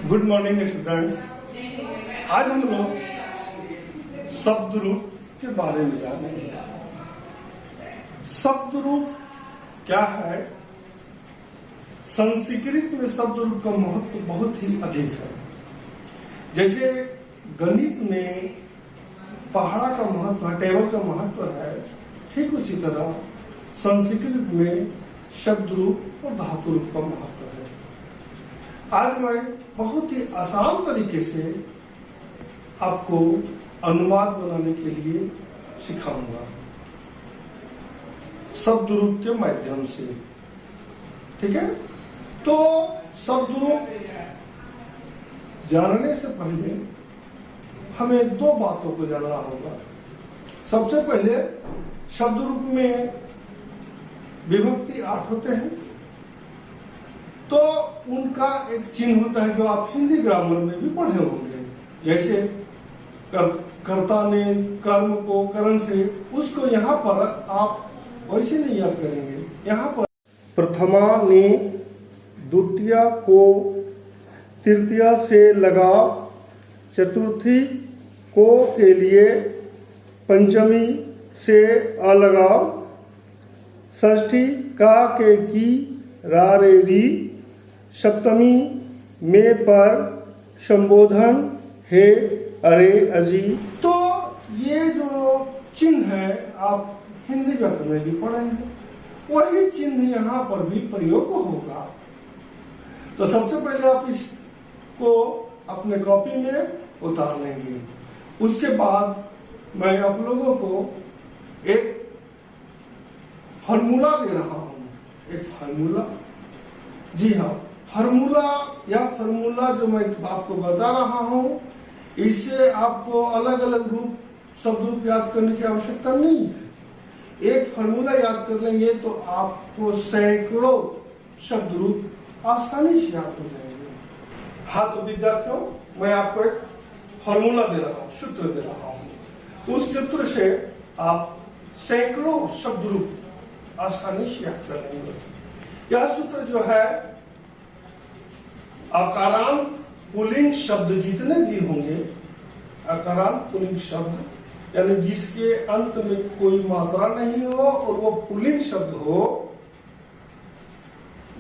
Good morning students. आज हम लोग शब्द रूप के बारे में जानेंगे। शब्द रूप क्या है? संस्कृत में शब्द रूप का महत्व बहुत ही अधिक है। जैसे गणित में पहाड़ा का महत्व है, टेबल का महत्व है, ठीक उसी तरह संस्कृत में शब्द रूप और धातु रूप का महत्व है। आज मैं बहुत ही आसान तरीके से आपको अनुवाद बनाने के लिए सिखाऊंगा शब्द रूप के माध्यम से। ठीक है, तो शब्द रूप जानने से पहले हमें दो बातों को जानना होगा। सबसे पहले शब्द रूप में विभक्ति 8 होते हैं, तो उनका एक चिन्ह होता है जो आप हिंदी ग्रामर में भी पढ़े होंगे। जैसे कर्ता ने कर्म को करण से, उसको यहाँ पर आप वैसे नहीं याद करेंगे। यहाँ पर प्रथमा ने द्वितीय को तृतीय से लगाव, चतुर्थी को के लिए पंचमी से अलगाव, षष्ठी का के की रा रे री, सप्तमी में पर संबोधन हे अरे अजी। तो ये जो चिन्ह है आप हिंदी व्याकरण में भी पढ़े हैं, वही चिन्ह यहाँ पर भी प्रयोग होगा। तो सबसे पहले आप इसको अपने कॉपी में उतार लेंगे। उसके बाद मैं आप लोगों को एक फार्मूला दे रहा हूँ। एक फार्मूला, जी हाँ, फार्मूला जो मैं आपको बता रहा हूँ, इससे आपको अलग अलग रूप शब्द रूप याद करने की आवश्यकता नहीं है। एक फार्मूला याद कर लेंगे तो आपको सैकड़ों शब्द रूप आसानी से याद हो जाएंगे। हाँ, तो विद्यार्थियों, मैं आपको एक फार्मूला दे रहा हूँ, सूत्र दे रहा हूँ। उस सूत्र से आप सैकड़ों शब्द रूप आसानी से याद कर लेंगे। यह सूत्र जो है, अकारांत पुल्लिंग शब्द जितने भी होंगे, अकारांत पुल्लिंग शब्द यानी जिसके अंत में कोई मात्रा नहीं हो और वो पुल्लिंग शब्द हो,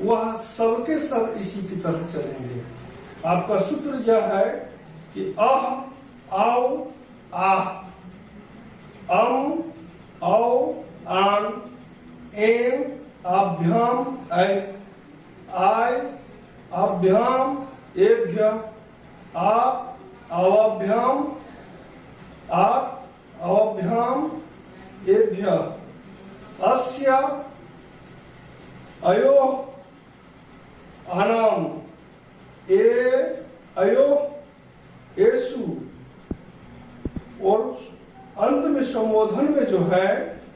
वह सबके सब इसी की तरह चलेंगे। आपका सूत्र यह है कि अह, आओ, आह, औ, आन, एम, आभ्याम, आय, आभ्याम, एभ्य, आप, अवाभ्याम, आप, अवाभ्याम, एभ्य, अस्य, अयो, आनाम, अयो, एसु। और अंत में संबोधन में जो है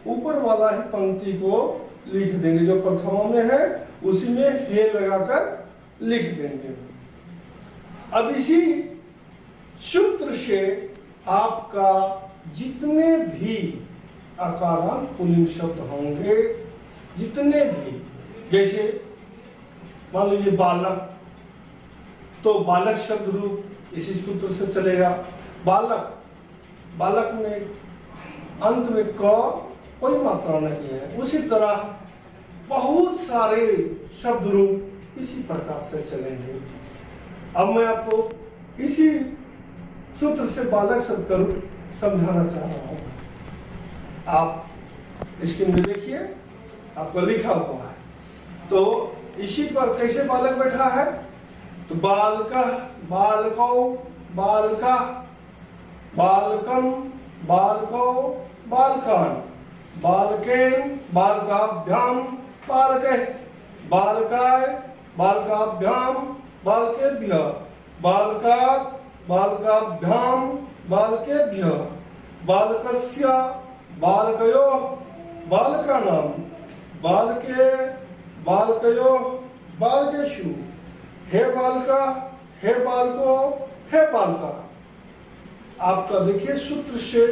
ऊपर वाला ही पंक्ति को लिख देंगे, जो प्रथमा में है उसी में हे लगाकर लिख देंगे। अब इसी सूत्र से आपका जितने भी अकारांत पुल्लिंग शब्द होंगे, जितने भी, जैसे मान लीजिए बालक, तो बालक शब्द रूप इसी सूत्र से चलेगा। बालक, बालक में अंत में क कोई मात्रा नहीं है। उसी तरह बहुत सारे शब्द रूप इसी प्रकार से चलेंगे। अब मैं आपको इसी सूत्र से बालक शब्द का रूप समझाना चाह रहा हूँ। आप स्क्रीन में देखिए, आपको लिखा हुआ है। तो इसी पर कैसे बालक बैठा है, तो बालका, बालको, बालका, बालकम, बालको, बालकान, बालकेन, बालकाभ्याम, बालके, बालकाय, बालकाभ्याम, बालकेभ्य, बालकात्, बालकाभ्याम, बालकेभ्य, बालकस्य, बालकयोः, बालकानां, बालके, बालकयोः, बालकेषु, हे बालका, हे बालको, हे बालका। आपका देखिए सूत्र से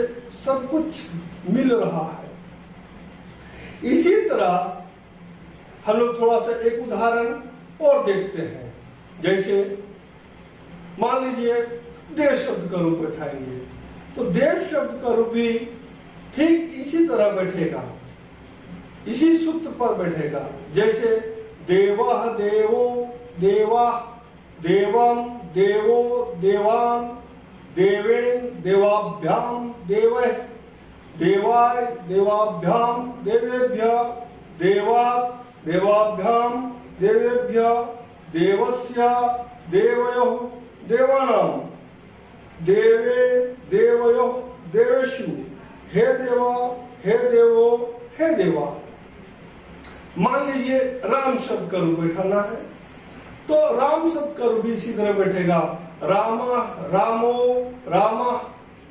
सब कुछ मिल रहा है। इसी तरह हम लोग थोड़ा सा एक उदाहरण और देखते हैं। जैसे मान लीजिए देव शब्द का रूप बैठाएंगे, तो देव शब्द का रूप भी ठीक इसी तरह बैठेगा, इसी सूत्र पर बैठेगा। जैसे देवः देवो देवा, देवम देवो देवान, देवेन देवाभ्याम देवः, देवाय देवाभ्याम देवेभ्यः, देवात् देवाभ्याम देवेभ्यः, देवस्य देवयोः देवानां, देवे देवयोः देवेषु, हे देवा हे देवो हे देवा। मान लीजिए राम शब्द का रूप बैठाना है, तो राम शब्द का रूप इसी तरह बैठेगा। राम रामो रामा,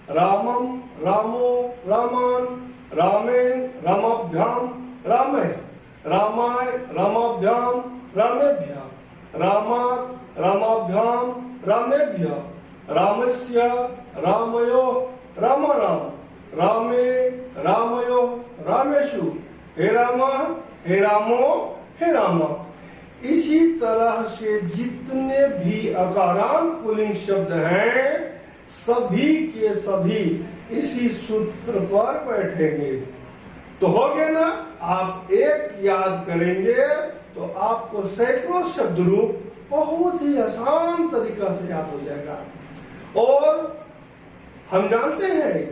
रामम रामो रामान, रामेण रामाभ्याम रामे, रामाय रामाभ्याम रामेभ्यः, रामात् रामाभ्याम रामेभ्यः, रामस्य रामयोः रामाणां, रामे रामयोः रामेषु, हे रामा हे रामो हे रामा। इसी तरह से जितने भी अकारांत पुल्लिंग शब्द हैं सभी के सभी इसी सूत्र पर बैठेंगे। तो हो गया ना, आप एक याद करेंगे तो आपको सैकड़ों शब्द रूप बहुत ही आसान तरीका से याद हो जाएगा। और हम जानते हैं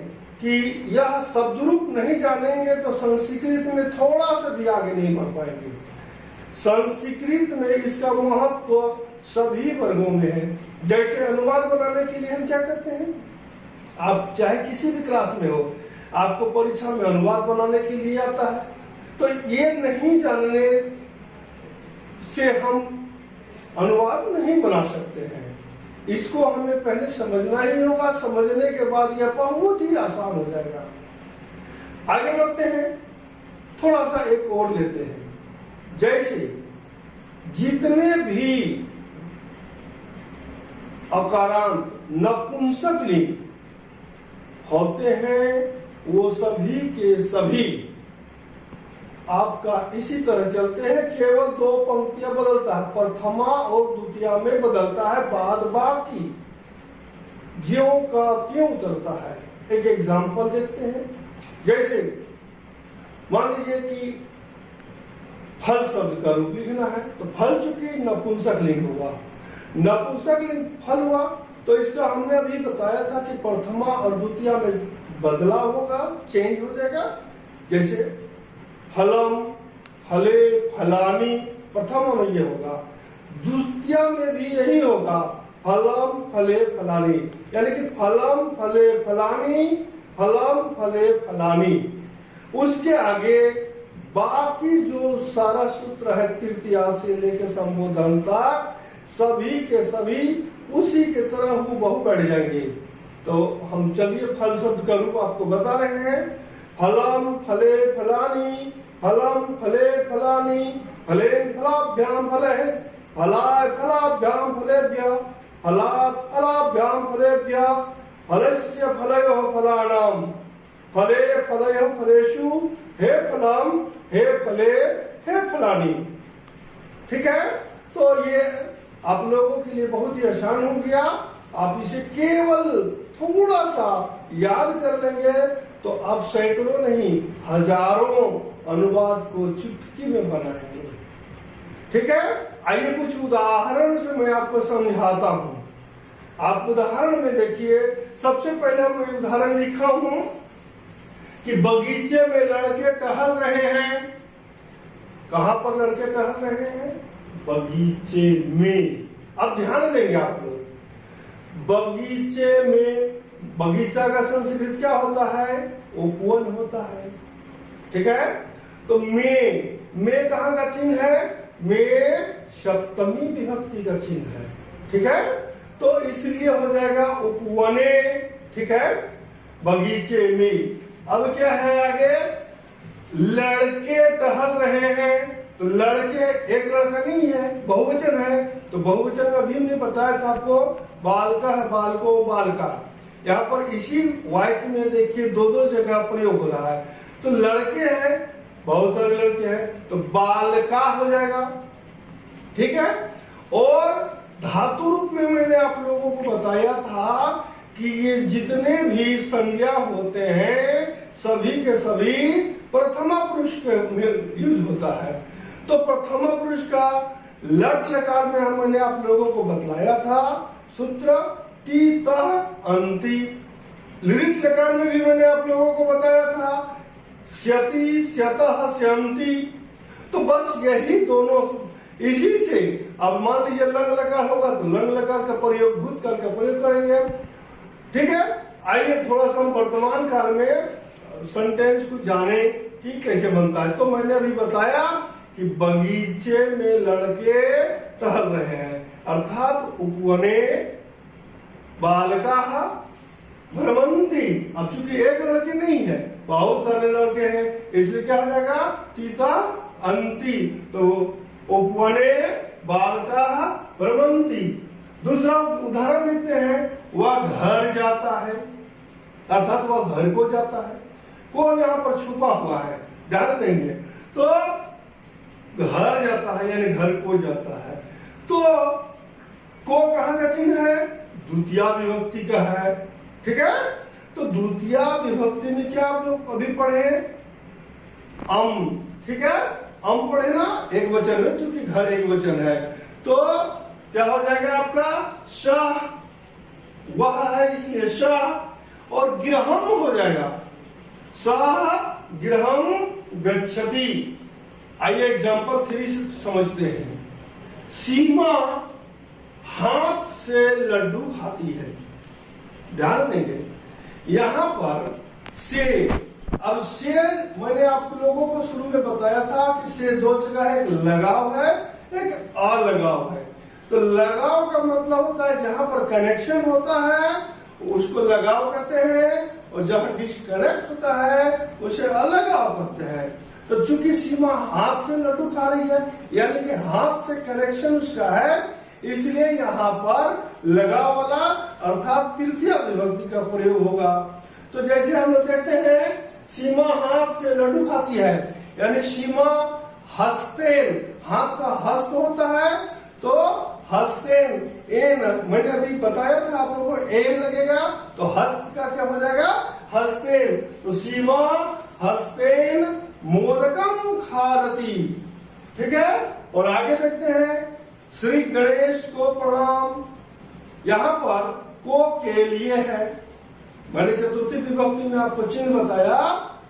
कि यह शब्द रूप नहीं जानेंगे तो संस्कृत में थोड़ा सा भी आगे नहीं बढ़ पाएंगे। संस्कृत में इसका महत्व सभी वर्गों में है। जैसे अनुवाद बनाने के लिए हम क्या करते हैं, आप चाहे किसी भी क्लास में हो, आपको परीक्षा में अनुवाद बनाने के लिए आता है, तो ये नहीं जानने से हम अनुवाद नहीं बना सकते हैं। इसको हमें पहले समझना ही होगा, समझने के बाद यह बहुत ही आसान हो जाएगा। आगे बढ़ते हैं, थोड़ा सा एक और लेते हैं। जैसे जितने भी अकारांत नपुंसक लिंग होते हैं वो सभी के सभी आपका इसी तरह चलते हैं, केवल दो पंक्तियां बदलता है, प्रथमा और द्वितीया में बदलता है, बाद बाकी ज्यों का त्यों उतरता है। एक एग्जांपल देखते हैं। जैसे मान लीजिए कि फल शब्द का रूप लिखना है, तो फल चूंकि नपुंसक लिंग हुआ, नपुंसक लिंग फल हुआ, तो इसका हमने अभी बताया था कि प्रथमा और द्वितीया में बदलाव होगा, चेंज हो जाएगा। जैसे फलम फले फलानी प्रथमा में ये होगा, द्वितीया में भी यही होगा, फलम फले फलानी, यानी कि फलम फले फलानी, फलम फले फलानी। उसके आगे बाकी जो सारा सूत्र है तृतीया से लेकर संबोधन तक सभी के सभी उसी के तरह हूबहू बढ़ जाएंगे। तो हम चलिए फल शब्द का रूप आपको बता रहे हैं। फलम फले फलानी, फलम फले फलानी, फलेन फलाभ्याम फलः, फलाय फलाभ्याम फलेभ्यः, फलात् फलाभ्याम फलेभ्यः, फलस्य फलयोः फलानां, फले फलयोः फलेषु, हे फलम हे फले हे फलानी। ठीक है, तो ये आप लोगों के लिए बहुत ही आसान हो गया। आप इसे केवल थोड़ा सा याद कर लेंगे तो आप सैकड़ों नहीं हजारों अनुवाद को चुटकी में बनाएंगे। ठीक है, आइए कुछ उदाहरण से मैं आपको समझाता हूं। आप उदाहरण में देखिए, सबसे पहले मैं उदाहरण लिखा हूं कि बगीचे में लड़के टहल रहे हैं। कहां पर लड़के टहल रहे हैं? बगीचे में। अब ध्यान देंगे आप लोग, बगीचे में, बगीचा का संस्कृत क्या होता है? उपवन होता है। ठीक है, तो में कहां का चिन्ह है? में सप्तमी विभक्ति का चिन्ह है। ठीक है, तो इसलिए हो जाएगा उपवने। ठीक है, बगीचे में। अब क्या है आगे? लड़के टहल रहे हैं, तो लड़के एक लड़का नहीं है, बहुवचन है, तो बहुवचन में अभी हमने बताया था आपको, बालका है, बालको बालका। यहाँ पर इसी वाक्य में देखिए दो दो जगह प्रयोग हो रहा है। तो लड़के हैं, बहुत सारे लड़के हैं, तो बालका हो जाएगा। ठीक है, और धातु रूप में मैंने आप लोगों को बताया था कि ये जितने भी संज्ञा होते हैं सभी के सभी प्रथमा पुरुष में यूज होता है। तो प्रथमा पुरुष का लट लकार में मैंने आप लोगों को बतलाया था सूत्र टी त अंति। लिट लकार में भी मैंने आप लोगों को बताया था स्यति स्यतः स्यंति। तो बस यही दोनों, इसी से अब मान लीजिए लंग लकार होगा तो लंग लकार का प्रयोग भूतकाल का प्रयोग करेंगे। ठीक है, आइए थोड़ा सा हम वर्तमान काल में सेंटेंस को जाने कि कैसे बनता है। तो मैंने अभी बताया कि बगीचे में लड़के टहल रहे हैं, अर्थात उपवने बालकाः भ्रमन्ति। अब चूंकि एक लड़के नहीं है, बहुत सारे लड़के हैं, इसलिए क्या हो जाएगा तीता अंति। तो उपवने बालकाः भ्रमन्ति। दूसरा उदाहरण देखते हैं, वह घर जाता है, अर्थात वह घर को जाता है। को यहाँ पर छुपा हुआ है, ध्यान देंगे। तो घर जाता है यानी घर को जाता है। तो को कहाँ का चिन्ह है? द्वितीय विभक्ति का है। ठीक है, तो द्वितीय विभक्ति में क्या आप लोग अभी पढ़े अम। ठीक है, अम पढ़े ना एक वचन में, चूंकि घर एक वचन है तो क्या हो जाएगा आपका सह, वह है इसलिए सह, और गृहम हो जाएगा सह गृहम गच्छति। आइए एग्जांपल 3 समझते हैं। सीमा हाथ से लड्डू खाती है, ध्यान देंगे यहां पर से। अब से मैंने आप लोगों को शुरू में बताया था कि से दो जगह है, एक लगाव है एक अलगाव है। तो लगाव का मतलब होता है जहां पर कनेक्शन होता है उसको लगाव कहते हैं, और जहां डिस्कनेक्ट होता है उसे अलगाव कहते हैं। तो चूंकि सीमा हाथ से लड्डू खा रही है यानी कि हाथ से कनेक्शन उसका है, इसलिए यहाँ पर लगाव वाला अर्थात तृतीय विभक्ति का प्रयोग होगा। तो जैसे हम लोग कहते हैं सीमा हाथ से लड्डू खाती है, यानी सीमा हस्तेन, हाथ का हस्त होता है तो हस्तेन एन, मैंने अभी बताया था आप लोगों को एन लगेगा तो हस्त का क्या हो जाएगा हस्तेन। तो सीमा हस्तेन मोदकम खारती। ठीक है, और आगे देखते हैं श्री गणेश को प्रणाम। यहाँ पर को के लिए है, मैंने चतुर्थी विभक्ति में आपको चिन्ह बताया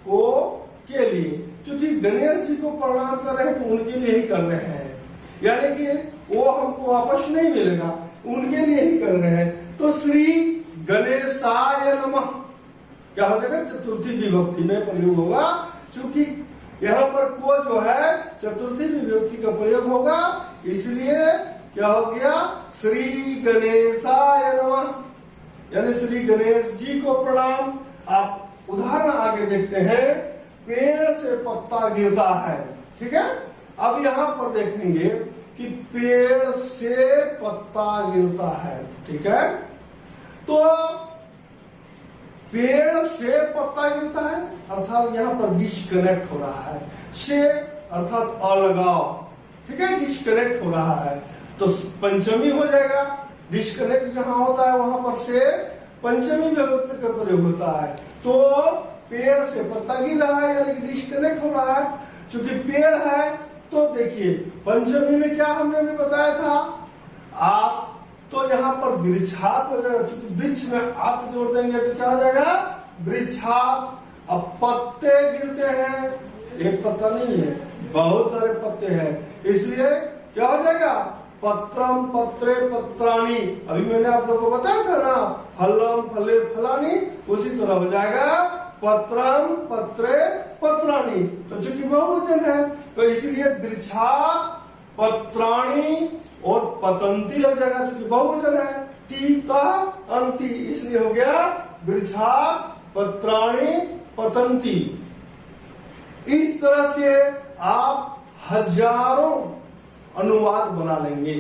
को के लिए, क्योंकि गणेश जी को प्रणाम कर रहे हैं तो उनके लिए ही कर रहे हैं, यानी कि वो हमको वापस नहीं मिलेगा, उनके लिए ही कर रहे हैं। तो श्री गणेशाय नमः क्या हो जाएगा चतुर्थी विभक्ति में प्रयोग होगा, क्योंकि यहाँ पर को जो है चतुर्थी विभक्ति का प्रयोग होगा, इसलिए क्या हो गया श्री गणेशाय नमः, यानी श्री गणेश जी को प्रणाम। आप उदाहरण आगे देखते हैं, पेड़ से पत्ता गिरता है। ठीक है, अब यहाँ पर देखेंगे कि पेड़ से पत्ता गिरता है। ठीक है, तो पेड़ से पत्ता गिरता है अर्थात यहाँ पर डिस्कनेक्ट हो रहा है, से अर्थात अलगाव। ठीक है, डिस्कनेक्ट हो रहा है तो पंचमी हो जाएगा। डिस्कनेक्ट जहां होता है वहां पर से पंचमी विभक्ति का प्रयोग होता है। तो पेड़ से पत्ता गिर रहा है यानी डिस्कनेक्ट हो रहा है, चूंकि पेड़ है तो देखिए पंचमी में क्या हमने भी बताया था आप, तो यहाँ पर वृक्षात हो जाएगा, चूंकि वृक्ष में आत जोड़ देंगे तो क्या हो जाएगा वृक्षात। अब पत्ते गिरते हैं, एक पत्ता नहीं है बहुत सारे पत्ते हैं, इसलिए क्या हो जाएगा पत्रम पत्रे पत्राणी। अभी मैंने आप लोगों को बताया था ना फलम फले फलानी, उसी तरह हो जाएगा पत्रम पत्रे पत्राणी। तो चूंकि बहुवचन है तो इसलिए वृक्षा पत्राणी और पतंती लग जाएगा, चूंकि बहुवचन है टीता अंति, इसलिए हो गया वृक्षा पत्राणी पतंती। इस तरह से आप हजारों अनुवाद बना लेंगे,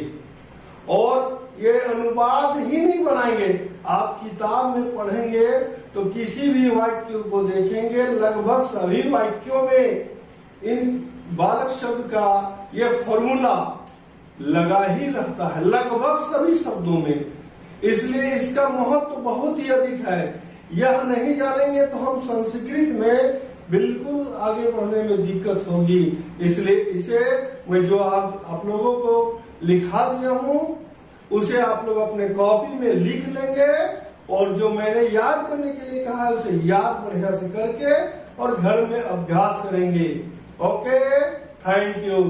और ये अनुवाद ही नहीं बनाएंगे, आप किताब में पढ़ेंगे तो किसी भी वाक्य को देखेंगे लगभग सभी वाक्यों में इन बालक शब्द का ये फॉर्मूला लगा ही रहता है, लगभग सभी शब्दों में। इसलिए इसका महत्व बहुत ही अधिक है। यह नहीं जानेंगे तो हम संस्कृत में बिल्कुल आगे बढ़ने में दिक्कत होगी। इसलिए इसे मैं जो आप लोगों को लिखा दिया हूँ उसे आप लोग अपने कॉपी में लिख लेंगे, और जो मैंने याद करने के लिए कहा है उसे याद बढ़िया से करके और घर में अभ्यास करेंगे। Okay, thank you.